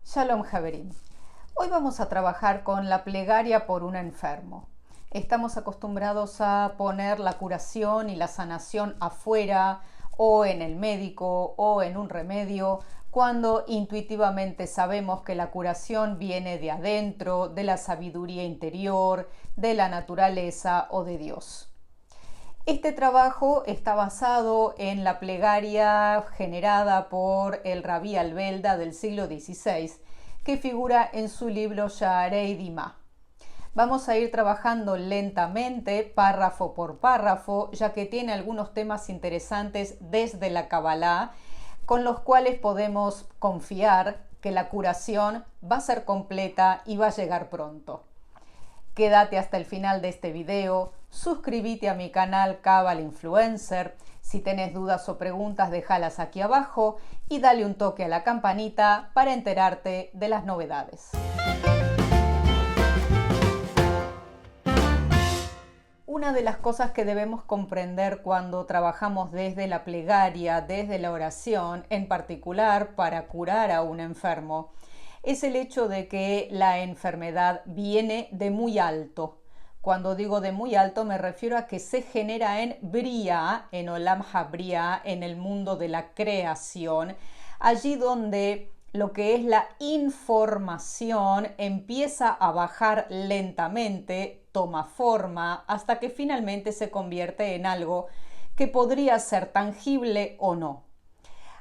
Shalom Haverim. Hoy vamos a trabajar con la plegaria por un enfermo. Estamos acostumbrados a poner la curación y la sanación afuera o en el médico o en un remedio cuando intuitivamente sabemos que la curación viene de adentro, de la sabiduría interior, de la naturaleza o de Dios. Este trabajo está basado en la plegaria generada por el Rabí Albelda del siglo XVI, que figura en su libro Sha'arei Dimá. Vamos a ir trabajando lentamente, párrafo por párrafo, ya que tiene algunos temas interesantes desde la Kabbalah, con los cuales podemos confiar que la curación va a ser completa y va a llegar pronto. Quédate hasta el final de este video, suscríbete a mi canal Kabbalah Influencer, si tenés dudas o preguntas déjalas aquí abajo y dale un toque a la campanita para enterarte de las novedades. Una de las cosas que debemos comprender cuando trabajamos desde la plegaria, desde la oración, en particular para curar a un enfermo, es el hecho de que la enfermedad viene de muy alto. Cuando digo de muy alto me refiero a que se genera en Bria, en Olam HaBria, en el mundo de la creación, allí donde lo que es la información empieza a bajar lentamente, toma forma, hasta que finalmente se convierte en algo que podría ser tangible o no.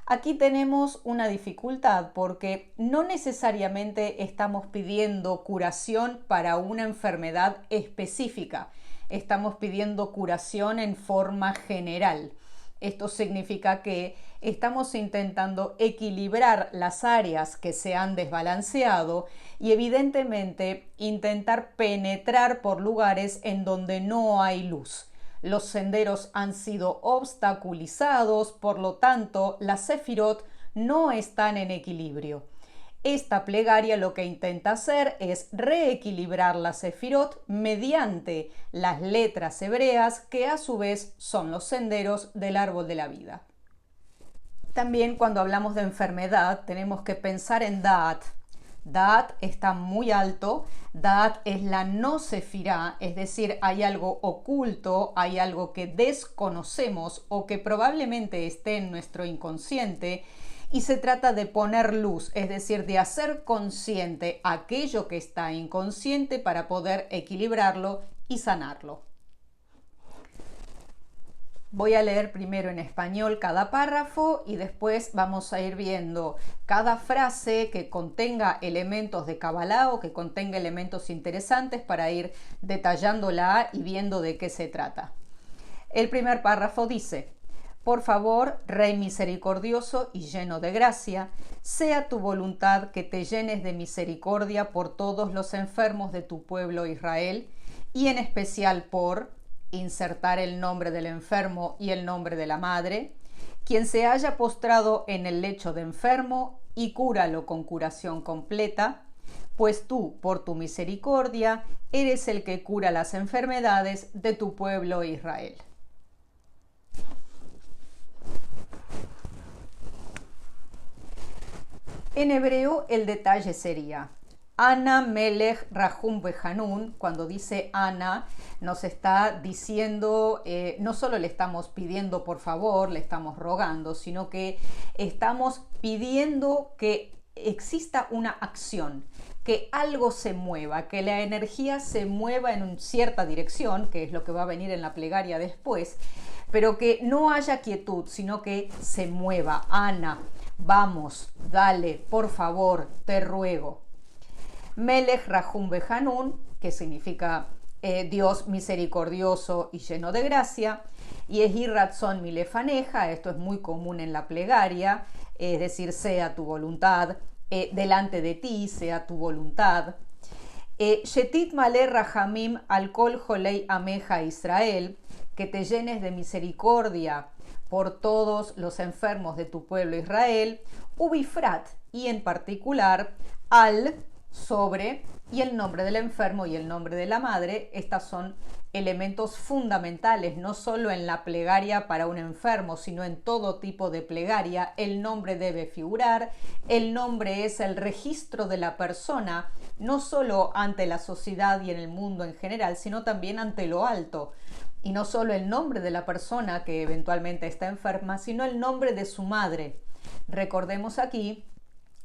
Aquí tenemos una dificultad porque no necesariamente estamos pidiendo curación para una enfermedad específica. Estamos pidiendo curación en forma general. Esto significa que estamos intentando equilibrar las áreas que se han desbalanceado y evidentemente intentar penetrar por lugares en donde no hay luz. Los senderos han sido obstaculizados, por lo tanto, las sefirot no están en equilibrio. Esta plegaria lo que intenta hacer es reequilibrar las sefirot mediante las letras hebreas, que a su vez son los senderos del árbol de la vida. También cuando hablamos de enfermedad tenemos que pensar en Da'at. Da'at está muy alto, Da'at es la no sefirá, es decir, hay algo oculto, hay algo que desconocemos o que probablemente esté en nuestro inconsciente y se trata de poner luz, es decir, de hacer consciente aquello que está inconsciente para poder equilibrarlo y sanarlo. Voy a leer primero en español cada párrafo y después vamos a ir viendo cada frase que contenga elementos de Kabbalah o que contenga elementos interesantes para ir detallándola y viendo de qué se trata. El primer párrafo dice: por favor, Rey misericordioso y lleno de gracia, sea tu voluntad que te llenes de misericordia por todos los enfermos de tu pueblo Israel y en especial por insertar el nombre del enfermo y el nombre de la madre, quien se haya postrado en el lecho de enfermo y cúralo con curación completa, pues tú, por tu misericordia, eres el que cura las enfermedades de tu pueblo Israel. En hebreo el detalle sería Ana Melech Rahum Behanun. Cuando dice Ana, nos está diciendo, no solo le estamos pidiendo por favor, le estamos rogando, sino que estamos pidiendo que exista una acción, que algo se mueva, que la energía se mueva en cierta dirección, que es lo que va a venir en la plegaria después, pero que no haya quietud, sino que se mueva. Ana, vamos, dale, por favor, te ruego. Melech Rahum Behanun, que significa Dios misericordioso y lleno de gracia, y Yehi Ratzon Milefaneja, esto es muy común en la plegaria, es decir, sea tu voluntad, delante de ti, sea tu voluntad. Shetit Male Rahamim al Kol Jolei Ameja Israel, que te llenes de misericordia por todos los enfermos de tu pueblo Israel, Ubifrat, y en particular al sobre y el nombre del enfermo y el nombre de la madre. Estas son elementos fundamentales, no solo en la plegaria para un enfermo, sino en todo tipo de plegaria. El nombre debe figurar, el nombre es el registro de la persona, no solo ante la sociedad y en el mundo en general, sino también ante lo alto. Y no solo el nombre de la persona que eventualmente está enferma, sino el nombre de su madre. Recordemos aquí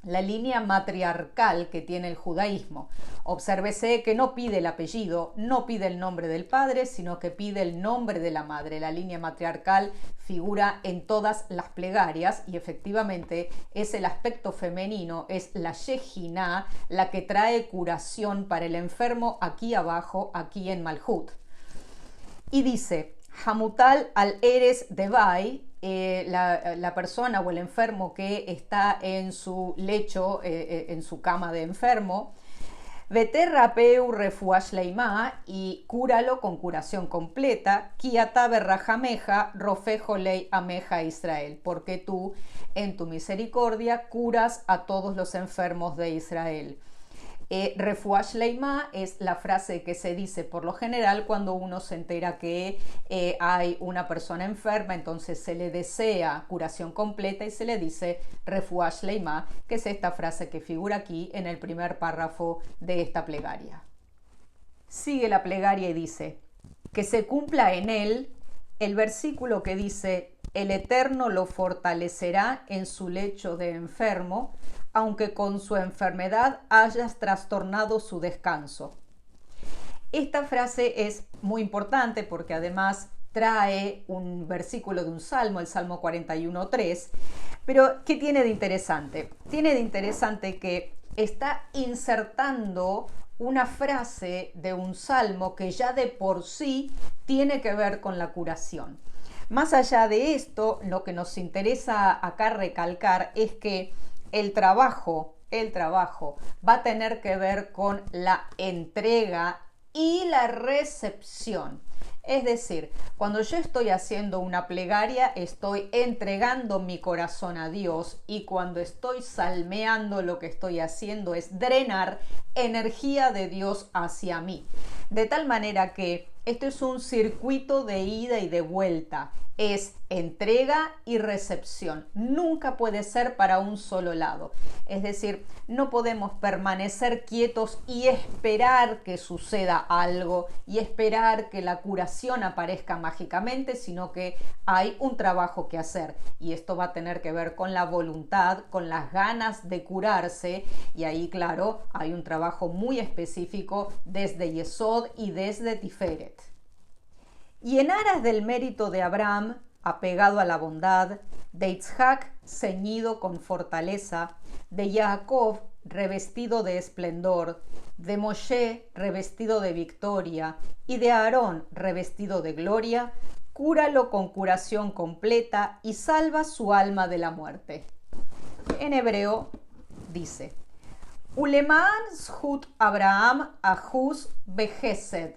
la línea matriarcal que tiene el judaísmo. Obsérvese que no pide el apellido, no pide el nombre del padre, sino que pide el nombre de la madre. La línea matriarcal figura en todas las plegarias y efectivamente es el aspecto femenino, es la Shejiná la que trae curación para el enfermo aquí abajo, aquí en Malhut. Y dice, Hamutal al Eres Devai, la persona o el enfermo que está en su lecho, en su cama de enfermo, Veterrapeu refuash leima, y cúralo con curación completa, Kiata berrajameja rofejo lei ameja Israel, porque tú en tu misericordia curas a todos los enfermos de Israel. Refuash leima es la frase que se dice por lo general cuando uno se entera que hay una persona enferma, entonces se le desea curación completa y se le dice refuash leima, que es esta frase que figura aquí en el primer párrafo de esta plegaria. Sigue la plegaria y dice, que se cumpla en él el versículo que dice, el Eterno lo fortalecerá en su lecho de enfermo, aunque con su enfermedad hayas trastornado su descanso. Esta frase es muy importante porque además trae un versículo de un salmo, el Salmo 41.3, pero ¿qué tiene de interesante? Tiene de interesante que está insertando una frase de un salmo que ya de por sí tiene que ver con la curación. Más allá de esto, lo que nos interesa acá recalcar es que el trabajo va a tener que ver con la entrega y la recepción. Es decir, cuando yo estoy haciendo una plegaria, estoy entregando mi corazón a Dios, y cuando estoy salmeando, lo que estoy haciendo es drenar energía de Dios hacia mí. De tal manera que esto es un circuito de ida y de vuelta. Es entrega y recepción. Nunca puede ser para un solo lado. Es decir, no podemos permanecer quietos y esperar que suceda algo y esperar que la curación aparezca mágicamente, sino que hay un trabajo que hacer. Y esto va a tener que ver con la voluntad, con las ganas de curarse. Y ahí, claro, hay un trabajo muy específico desde Yesod y desde Tiferet. Y en aras del mérito de Abraham, apegado a la bondad, de Isaac, ceñido con fortaleza, de Jacob, revestido de esplendor, de Moshe, revestido de victoria, y de Aarón, revestido de gloria, cúralo con curación completa y salva su alma de la muerte. En hebreo dice, Uleman zhut Abraham ahuz behesed,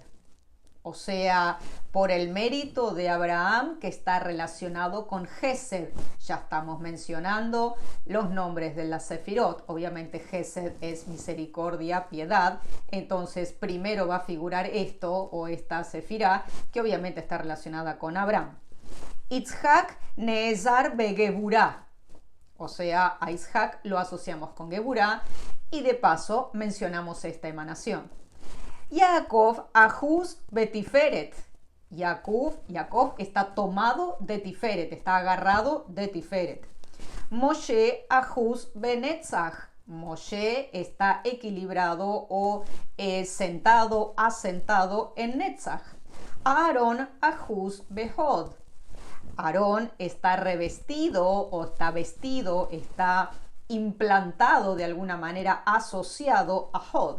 o sea, por el mérito de Abraham que está relacionado con Gesed. Ya estamos mencionando los nombres de la Sefirot. Obviamente Gesed es misericordia, piedad. Entonces primero va a figurar esto o esta Sefirá, que obviamente está relacionada con Abraham. Itzhak Neezar Begeburá. O sea, a Isaac lo asociamos con Geburá y de paso mencionamos esta emanación. Jacob ahuz betiferet. Jacob está tomado de Tiferet, está agarrado de Tiferet. Moshe ahuz benetzach. Moshe está equilibrado o sentado, asentado en Netzach. Aarón ahuz behod. Aarón está revestido o está vestido, está implantado de alguna manera, asociado a Hod.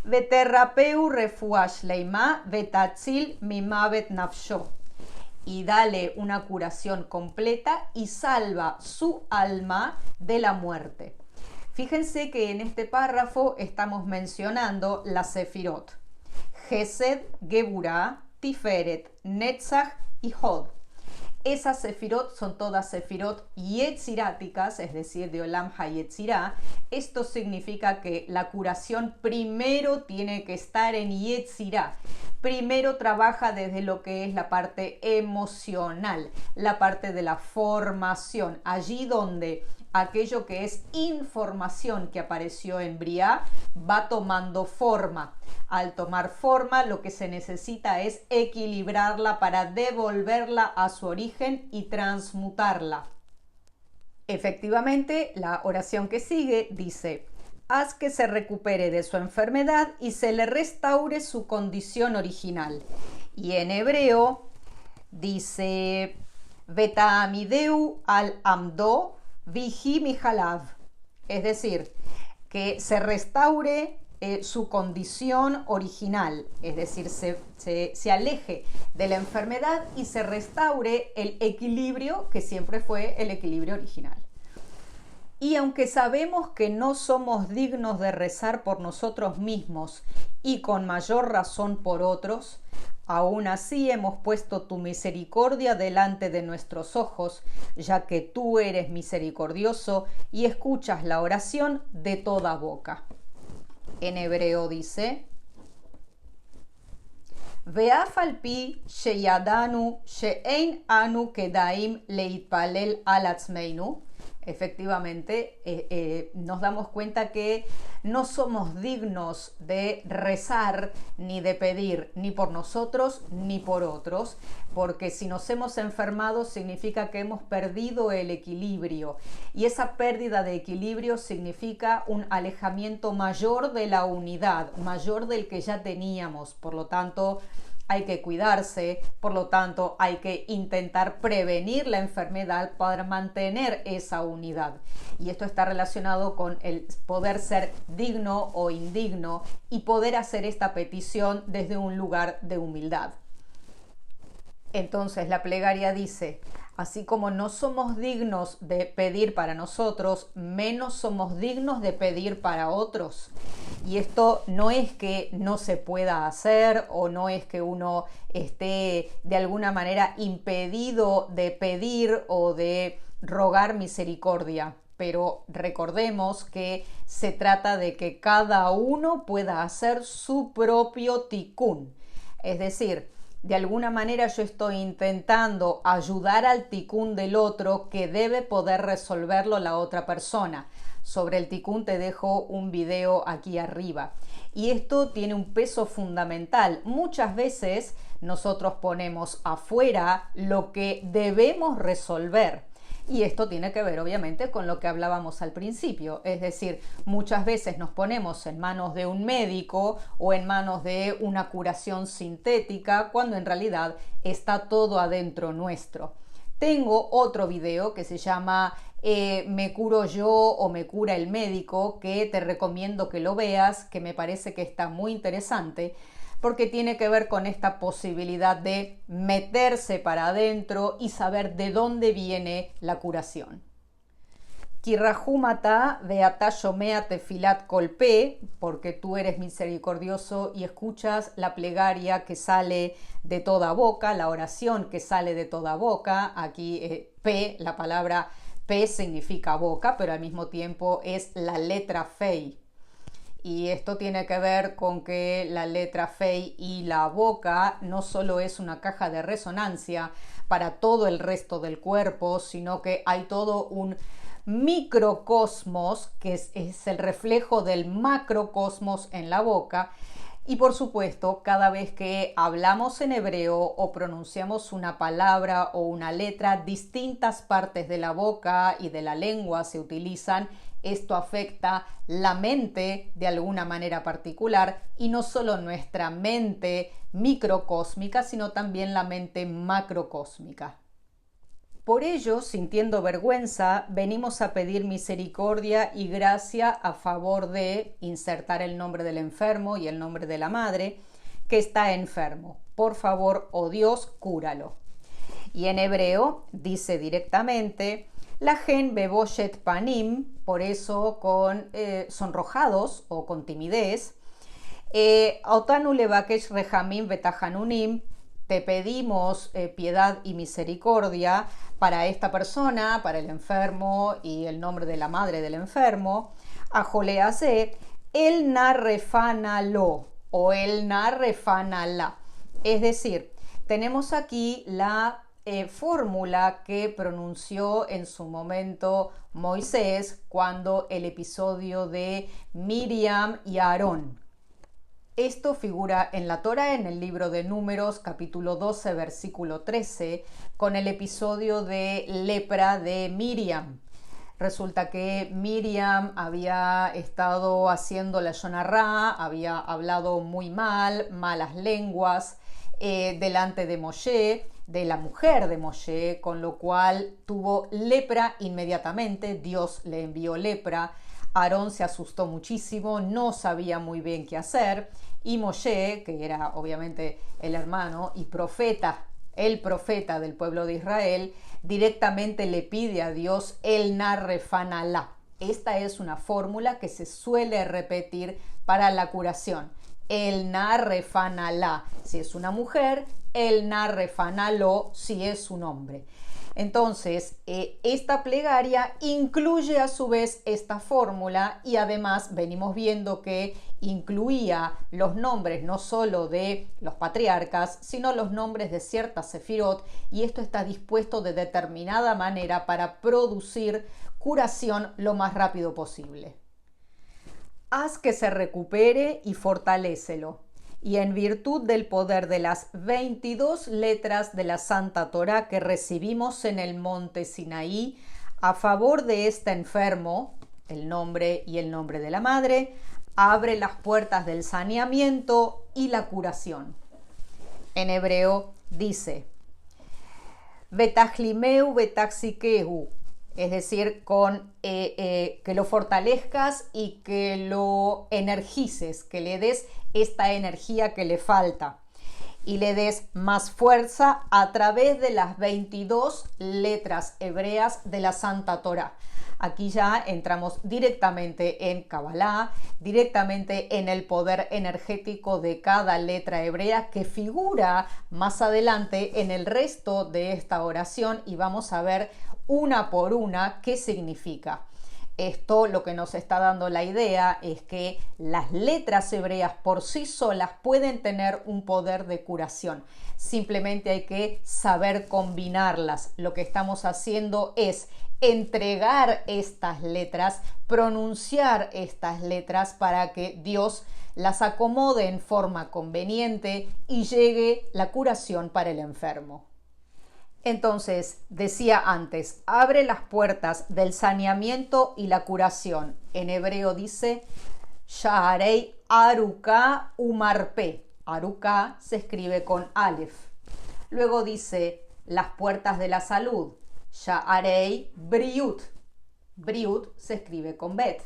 Veterrapeu refuash leima vetatzil mimavet nafsho. Y dale una curación completa y salva su alma de la muerte. Fíjense que en este párrafo estamos mencionando la Sefirot. Gesed, Geburá, Tiferet, Netzach y Hod. Esas sefirot son todas sefirot yetziráticas, es decir, de Olam HaYetzirá. Esto significa que la curación primero tiene que estar en Yetzirá. primero trabaja desde lo que es la parte emocional, la parte de la formación, allí donde aquello que es información que apareció en Briá va tomando forma. Al tomar forma, lo que se necesita es equilibrarla para devolverla a su origen y transmutarla. Efectivamente, la oración que sigue dice: haz que se recupere de su enfermedad y se le restaure su condición original. Y en hebreo dice: Vetaamideu al amdo vihi mihalav. Es decir, que se restaure su condición original, es decir, se aleje de la enfermedad y se restaure el equilibrio que siempre fue el equilibrio original. Y aunque sabemos que no somos dignos de rezar por nosotros mismos y con mayor razón por otros, aún así hemos puesto tu misericordia delante de nuestros ojos, ya que tú eres misericordioso y escuchas la oración de toda boca. En hebreo dice: Ve'af al pi sheyadanu she'ein anu kedaim leitpalel al atzmeinu. Efectivamente, nos damos cuenta que no somos dignos de rezar ni de pedir ni por nosotros ni por otros, porque si nos hemos enfermado significa que hemos perdido el equilibrio, y esa pérdida de equilibrio significa un alejamiento mayor de la unidad, mayor del que ya teníamos. Por lo tanto, hay que cuidarse, por lo tanto hay que intentar prevenir la enfermedad para mantener esa unidad. Y esto está relacionado con el poder ser digno o indigno y poder hacer esta petición desde un lugar de humildad. Entonces la plegaria dice: así como no somos dignos de pedir para nosotros, menos somos dignos de pedir para otros. Y esto no es que no se pueda hacer o no es que uno esté de alguna manera impedido de pedir o de rogar misericordia. Pero recordemos que se trata de que cada uno pueda hacer su propio tikún. Es decir, de alguna manera yo estoy intentando ayudar al tikún del otro, que debe poder resolverlo la otra persona. Sobre el tikún te dejo un video aquí arriba. Y esto tiene un peso fundamental. Muchas veces nosotros ponemos afuera lo que debemos resolver. Y esto tiene que ver obviamente con lo que hablábamos al principio, es decir, muchas veces nos ponemos en manos de un médico o en manos de una curación sintética, cuando en realidad está todo adentro nuestro. Tengo otro video que se llama Me curo yo o me cura el médico, que te recomiendo que lo veas, que me parece que está muy interesante, porque tiene que ver con esta posibilidad de meterse para adentro y saber de dónde viene la curación. Kirrahumata veata shomea tefilat kolpe, porque tú eres misericordioso y escuchas la plegaria que sale de toda boca, la oración que sale de toda boca. Aquí P, la palabra P significa boca, pero al mismo tiempo es la letra Fei. Y esto tiene que ver con que la letra Fei y la boca no solo es una caja de resonancia para todo el resto del cuerpo, sino que hay todo un microcosmos que es el reflejo del macrocosmos en la boca. Y por supuesto, cada vez que hablamos en hebreo o pronunciamos una palabra o una letra, distintas partes de la boca y de la lengua se utilizan. Esto afecta la mente de alguna manera particular, y no solo nuestra mente microcósmica, sino también la mente macrocósmica. Por ello, sintiendo vergüenza, venimos a pedir misericordia y gracia a favor de insertar el nombre del enfermo y el nombre de la madre que está enfermo. Por favor, oh Dios, cúralo. Y en hebreo dice directamente: la gen beboshet panim, por eso con sonrojados o con timidez. Otanu levakesh rehamim betahanunim, te pedimos piedad y misericordia para esta persona, para el enfermo y el nombre de la madre del enfermo. Ajolease el narrefanalo o el narrefanala. Es decir, tenemos aquí la fórmula que pronunció en su momento Moisés cuando el episodio de Miriam y Aarón. Esto figura en la Torá, en el libro de Números, capítulo 12, versículo 13, con el episodio de lepra de Miriam. Resulta que Miriam había estado haciendo la Lashon Hará, había hablado muy mal, malas lenguas, delante de Moshe, de la mujer de Moshe, con lo cual tuvo lepra inmediatamente. Dios le envió lepra. Aarón se asustó muchísimo, no sabía muy bien qué hacer, y Moshe, que era obviamente el hermano y profeta, el profeta del pueblo de Israel, directamente le pide a Dios el Narrefanalá. Esta es una fórmula que se suele repetir para la curación. El Narrefanalá si es una mujer, el Narrefanaló si es un hombre. Entonces, esta plegaria incluye a su vez esta fórmula, y además venimos viendo que incluía los nombres no solo de los patriarcas, sino los nombres de ciertas sefirot, y esto está dispuesto de determinada manera para producir curación lo más rápido posible. Haz que se recupere y fortalécelo. Y en virtud del poder de las 22 letras de la Santa Torá que recibimos en el monte Sinaí, a favor de este enfermo, el nombre y el nombre de la madre, abre las puertas del saneamiento y la curación. En hebreo dice, Betachlimeu betaxikehu, es decir, que lo fortalezcas y que lo energices, que le des esta energía que le falta y le des más fuerza a través de las 22 letras hebreas de la Santa Torá. Aquí ya entramos directamente en Kabbalah, directamente en el poder energético de cada letra hebrea que figura más adelante en el resto de esta oración, y vamos a ver una por una qué significa. Esto lo que nos está dando la idea es que las letras hebreas por sí solas pueden tener un poder de curación. Simplemente hay que saber combinarlas. Lo que estamos haciendo es entregar estas letras, pronunciar estas letras para que Dios las acomode en forma conveniente y llegue la curación para el enfermo. Entonces, decía antes, abre las puertas del saneamiento y la curación. En hebreo dice, Sha'arei Aruka Umarpe. Aruka se escribe con Aleph. Luego dice, las puertas de la salud. Sha'arei Briut. Briut se escribe con Bet.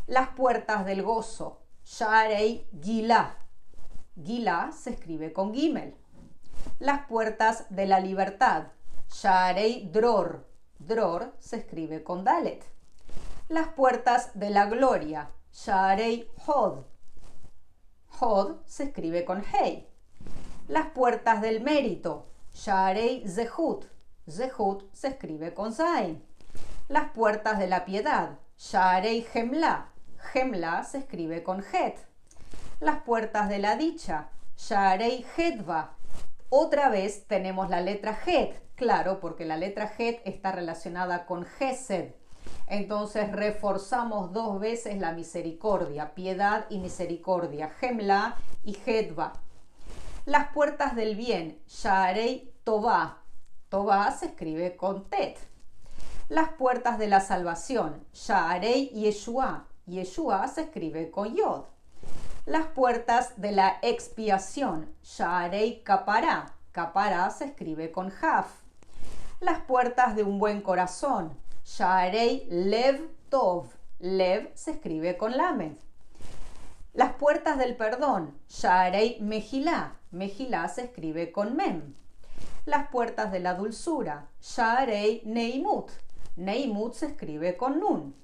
Las puertas del gozo. Sha'arei Gilá. Gilá se escribe con Gimel. Las puertas de la libertad. Sha'arei Dror. Dror se escribe con Dalet. Las puertas de la gloria. Sha'arei Hod. Hod se escribe con Hei. Las puertas del mérito. Sha'arei Zehut. Zehut se escribe con Zain. Las puertas de la piedad. Sha'arei Gemla. Gemla se escribe con Het. Las puertas de la dicha. Sha'arei Hedva. Otra vez tenemos la letra Het, claro, porque la letra Het está relacionada con Gesed. Entonces reforzamos dos veces la misericordia, piedad y misericordia, Gemla y Hedva. Las puertas del bien, Sha'arei Tová. Tová se escribe con Tet. Las puertas de la salvación, Sha'arei Yeshua. Yeshua se escribe con Yod. Las puertas de la expiación, Sha'arei Kapará. Kapará se escribe con Jaf. Las puertas de un buen corazón, Sha'arei Lev Tov. Lev se escribe con Lamed. Las puertas del perdón, Sha'arei Mejilá. Mejilá se escribe con Mem. Las puertas de la dulzura, Sha'arei Neimut. Neimut se escribe con Nun.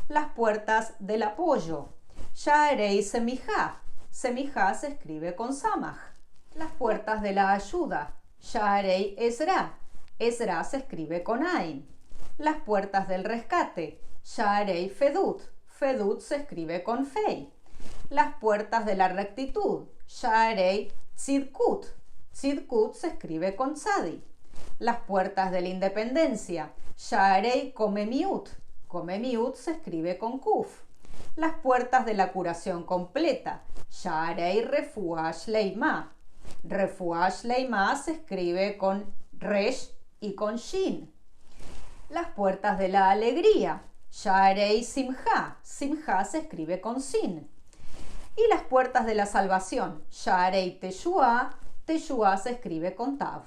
Las puertas del apoyo, Sha'arei Semijá. Semijá se escribe con Samaj. Las puertas de la ayuda, Sha'arei Ezra. Ezra se escribe con Ain. Las puertas del rescate, Sha'arei Fedut. Fedut se escribe con Fei. Las puertas de la rectitud, Sha'arei Tzidkut. Tzidkut se escribe con Tzadi. Las puertas de la independencia. Shaarei Komemiut. Komemiut se escribe con Kuf. Las puertas de la curación completa. Shaarei Refuah Shleimah. Refuah Shleimah se escribe con Resh y con Shin. Las puertas de la alegría. Shaarei Simha. Simha se escribe con Sin. Y las puertas de la salvación. Shaarei Teshua. Teshua se escribe con Tav.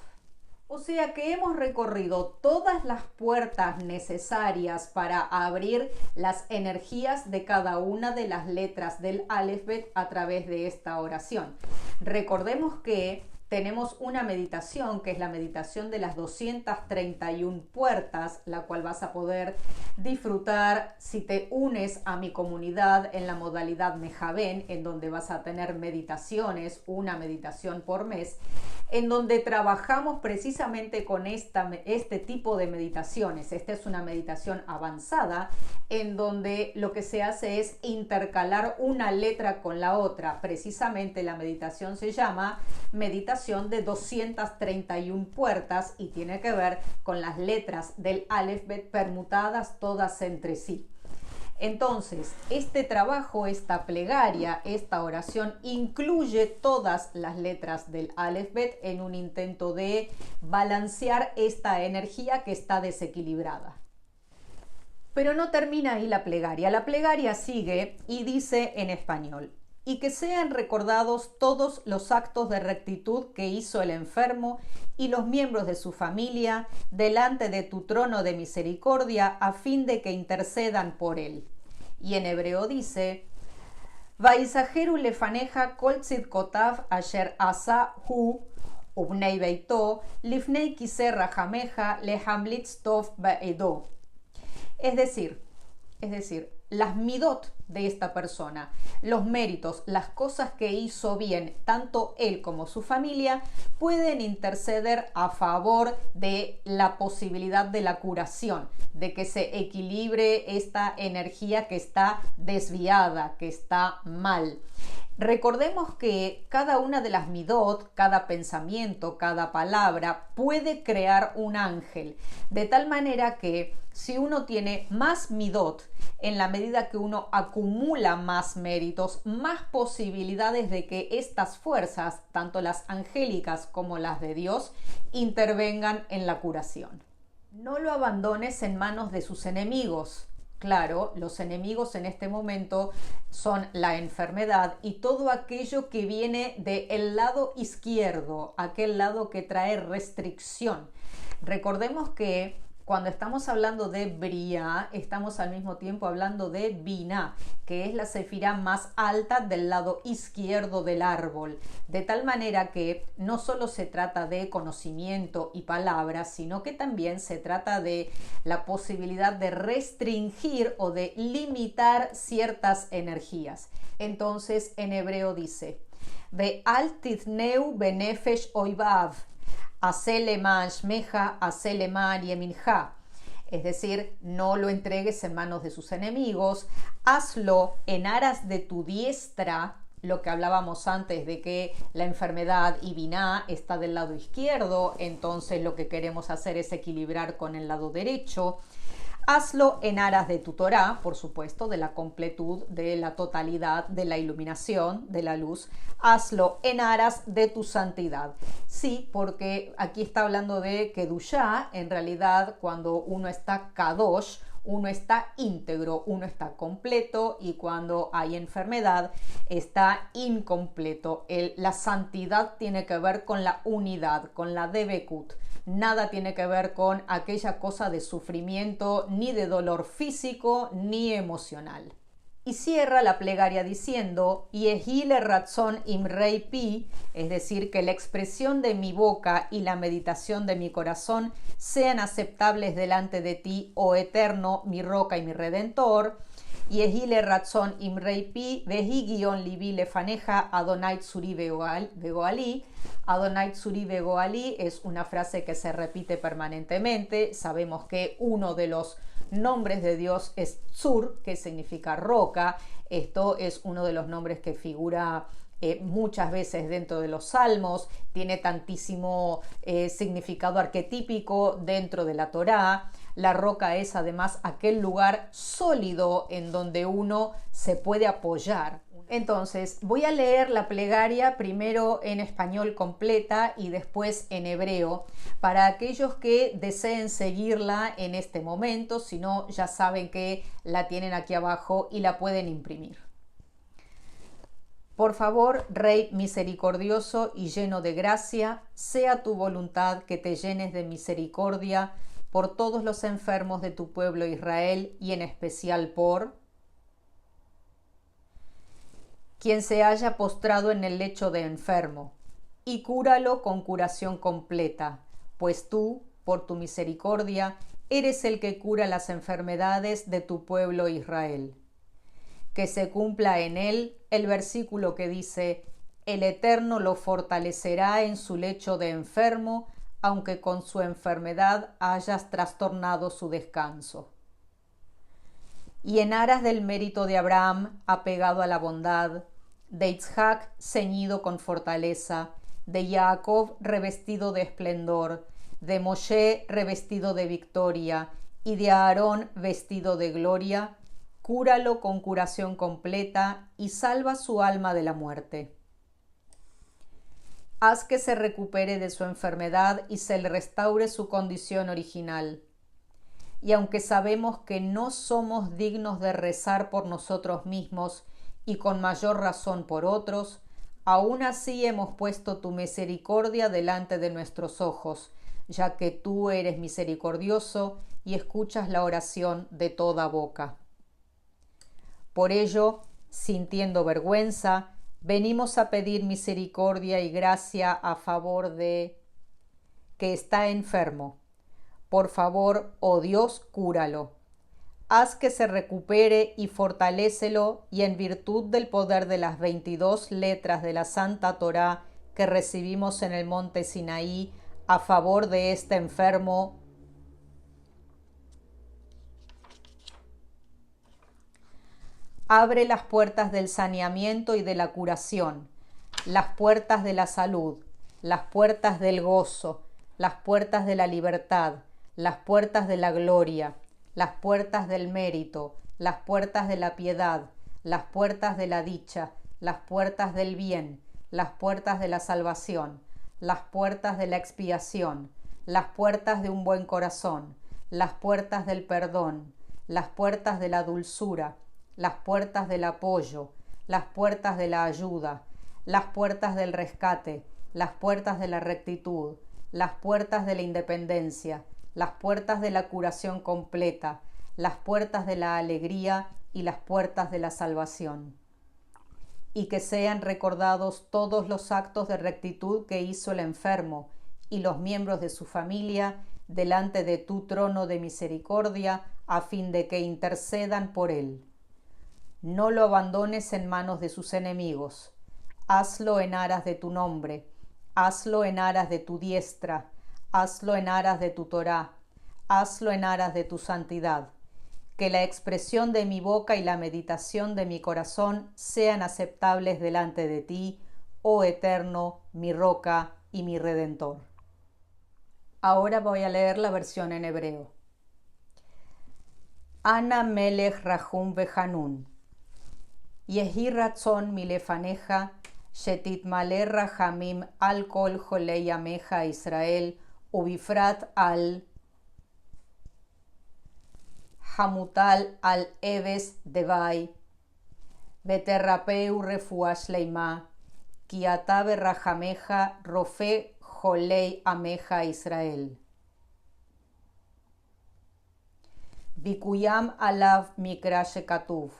O sea que hemos recorrido todas las puertas necesarias para abrir las energías de cada una de las letras del Aleph-Bet a través de esta oración. Recordemos que tenemos una meditación que es la meditación de las 231 puertas, la cual vas a poder disfrutar si te unes a mi comunidad en la modalidad Mejaben, en donde vas a tener meditaciones, una meditación por mes, en donde trabajamos precisamente con este tipo de meditaciones. Esta es una meditación avanzada en donde lo que se hace es intercalar una letra con la otra. Precisamente la meditación se llama meditación de 231 puertas y tiene que ver con las letras del Aleph-Bet permutadas todas entre sí. Entonces, este trabajo, esta plegaria, esta oración incluye todas las letras del Aleph-Bet en un intento de balancear esta energía que está desequilibrada. Pero no termina ahí la plegaria. La plegaria sigue y dice en español: y que sean recordados todos los actos de rectitud que hizo el enfermo y los miembros de su familia delante de tu trono de misericordia a fin de que intercedan por él. Y en hebreo dice: Vaisajeru lefaneja kol tzidkotav asher asa hu ubnei beito lifnei kiseh rahameja lehamlitz tov ba'edo. Es decir, las midot de esta persona, los méritos, las cosas que hizo bien, tanto él como su familia, pueden interceder a favor de la posibilidad de la curación, de que se equilibre esta energía que está desviada, que está mal. Recordemos que cada una de las midot, cada pensamiento, cada palabra puede crear un ángel, de tal manera que si uno tiene más midot, en la medida que uno acumula más méritos, más posibilidades de que estas fuerzas, tanto las angélicas como las de Dios, intervengan en la curación. No lo abandones en manos de sus enemigos. Claro, los enemigos en este momento son la enfermedad y todo aquello que viene del lado izquierdo, aquel lado que trae restricción. Recordemos que cuando estamos hablando de Briá, estamos al mismo tiempo hablando de Biná, que es la sefirá más alta del lado izquierdo del árbol. De tal manera que no solo se trata de conocimiento y palabras, sino que también se trata de la posibilidad de restringir o de limitar ciertas energías. Entonces en hebreo dice: Ve'al titneu benefesh oivav. Aselema shmeja, aselema yeminja. Es decir, no lo entregues en manos de sus enemigos, hazlo en aras de tu diestra, lo que hablábamos antes de que la enfermedad y biná está del lado izquierdo, entonces lo que queremos hacer es equilibrar con el lado derecho. Hazlo en aras de tu Torá, por supuesto, de la completud, de la totalidad, de la iluminación, de la luz. Hazlo en aras de tu santidad. Sí, porque aquí está hablando de Kedushá. En realidad, cuando uno está Kadosh, uno está íntegro, uno está completo, y cuando hay enfermedad está incompleto. La santidad tiene que ver con la unidad, con la Debekut. Nada tiene que ver con aquella cosa de sufrimiento, ni de dolor físico, ni emocional. Y cierra la plegaria diciendo: Yehile Ratzon Imrei Pi, es decir, que la expresión de mi boca y la meditación de mi corazón sean aceptables delante de ti, oh Eterno, mi roca y mi redentor. Yehile Ratzon Imrei Pi, Vehi Gion Libi Lefaneja, Adonai Tsuri Vegoali. Adonai Tsuri Vegoali es una frase que se repite permanentemente. Sabemos que uno de los nombres de Dios es Tsur, que significa roca. Esto es uno de los nombres que figura muchas veces dentro de los salmos, tiene tantísimo significado arquetípico dentro de la Torá. La roca es además aquel lugar sólido en donde uno se puede apoyar. Entonces, voy a leer la plegaria primero en español completa y después en hebreo para aquellos que deseen seguirla en este momento. Si no, ya saben que la tienen aquí abajo y la pueden imprimir. Por favor, Rey misericordioso y lleno de gracia, sea tu voluntad que te llenes de misericordia por todos los enfermos de tu pueblo Israel y en especial por quien se haya postrado en el lecho de enfermo, y cúralo con curación completa, pues tú, por tu misericordia, eres el que cura las enfermedades de tu pueblo Israel. Que se cumpla en él el versículo que dice: el Eterno lo fortalecerá en su lecho de enfermo, aunque con su enfermedad hayas trastornado su descanso. Y en aras del mérito de Abraham, apegado a la bondad, de Isaac ceñido con fortaleza, de Jacob revestido de esplendor, de Moshe revestido de victoria, y de Aarón vestido de gloria, cúralo con curación completa y salva su alma de la muerte. Haz que se recupere de su enfermedad y se le restaure su condición original. Y aunque sabemos que no somos dignos de rezar por nosotros mismos y con mayor razón por otros, aún así hemos puesto tu misericordia delante de nuestros ojos, ya que tú eres misericordioso y escuchas la oración de toda boca. Por ello, sintiendo vergüenza, venimos a pedir misericordia y gracia a favor de que está enfermo. Por favor, oh Dios, cúralo. Haz que se recupere y fortalécelo, y en virtud del poder de las 22 letras de la Santa Torá que recibimos en el monte Sinaí a favor de este enfermo, abre las puertas del saneamiento y de la curación, las puertas de la salud, las puertas del gozo, las puertas de la libertad, las puertas de la gloria, las puertas del mérito, las puertas de la piedad, las puertas de la dicha, las puertas del bien, las puertas de la salvación, las puertas de la expiación, las puertas de un buen corazón, las puertas del perdón, las puertas de la dulzura, las puertas del apoyo, las puertas de la ayuda, las puertas del rescate, las puertas de la rectitud, las puertas de la independencia, las puertas de la curación completa, las puertas de la alegría y las puertas de la salvación. Y que sean recordados todos los actos de rectitud que hizo el enfermo y los miembros de su familia delante de tu trono de misericordia, a fin de que intercedan por él. No lo abandones en manos de sus enemigos. Hazlo en aras de tu nombre, hazlo en aras de tu diestra, hazlo en aras de tu Torá, hazlo en aras de tu santidad. Que la expresión de mi boca y la meditación de mi corazón sean aceptables delante de ti, oh Eterno, mi roca y mi Redentor. Ahora voy a leer la versión en hebreo. Ana Melech Rahum Behanun. Yehi Ratzon milefaneja, shetitmale rahamim al kol jolei ameja Israel, ubifrat al hamutal al eves devai, veterrapeu refuah shleima, ki ata berrahameja rofe jolei ameja Israel. Bikuyam alav mikra shekatuv.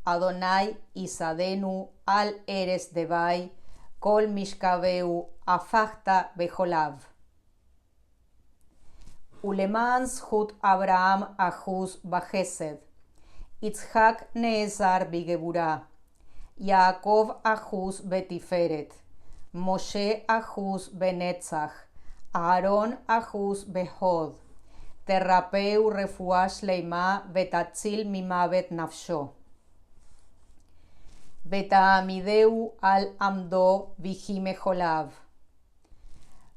Adonai Isadenu al eres devai, kol mishkaveu afachta bejolav. Uleman zhut Abraham ahuz bachesed, Yitzhak neezar bigebura, Yaakov ahuz betiferet, Moshe ahuz benetzach, Aaron ahuz behod, terrapeu refuah shleima vetatzil mimavet nafsho. ותעמידהו על עמדו ויהי מחוליו.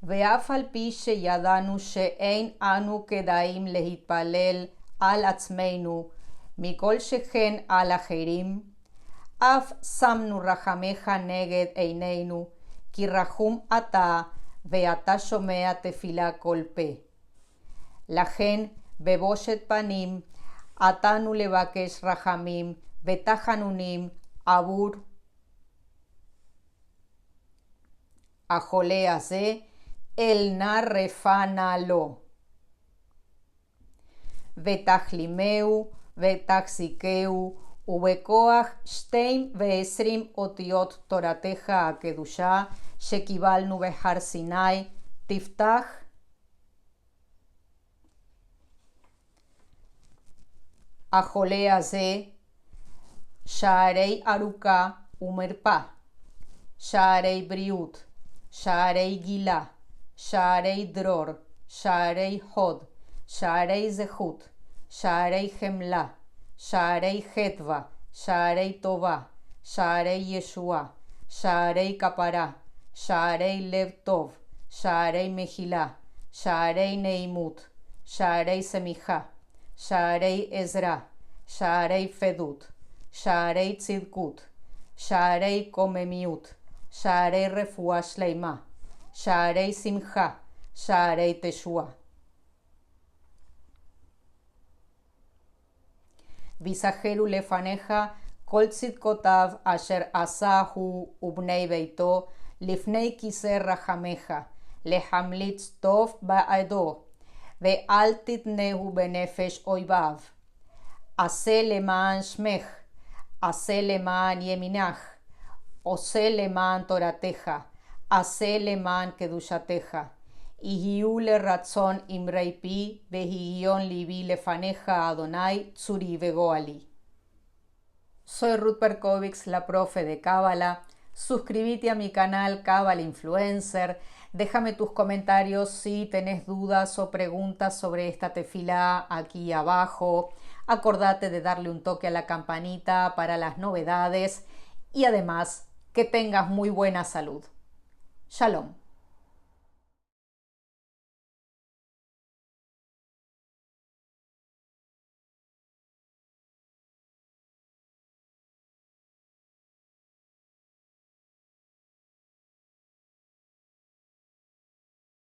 ואף על פי שידענו שאין אנו כדאיים להתפלל על עצמנו מכל שכן על אחרים, אף שמנו רחמך נגד עינינו, כי רחום אתה, ואתה שומע תפילה כל פה. לכן בבושת פנים עתנו לבקש רחמים ותחנונים עבור החולה הזה, אל נא רפא נא לו. ותחלימהו ותחזיקהו, ובכוח 22 אותיות תורתך הקדושה שקיבלנו בהר סיני, תפתח החולה הזה שערי ארוכה ומרפא, שערי בריאות, שערי גילה, שערי דרור, שערי חוד, שערי זכות, שערי חמלה, שערי חטווה, שערי טובה, שערי ישועה, שערי כפרה, שערי לב טוב, שערי מחילה, שערי נעימות, שערי שמחה, שערי עזרה, שערי פדות, שערי צדקות, שערי קוממיות, שערי רפואה שלמה, שערי שמחה, שערי תשועה. ויזכרו לפניך כל צדקותיו אשר עשה הוא ובני ביתו לפני כיסא רחמך, להמליץ טוב בעדו, ואל תתנהו בנפש אויביו. עשה למען שמך, עשה למען ימינך, עושה למען תורתך, עשה למען קדושתך. יהיו לרצון אמרי פי, והגיון ליבי לפניך, Adonai, צורי וגואלי. Soy Ruth Perkovics, la profe de Cábala. Suscríbete a mi canal Cábala Influencer. Déjame tus comentarios si tenés dudas o preguntas sobre esta tefilá aquí abajo. Acordate de darle un toque a la campanita para las novedades y además que tengas muy buena salud. Shalom.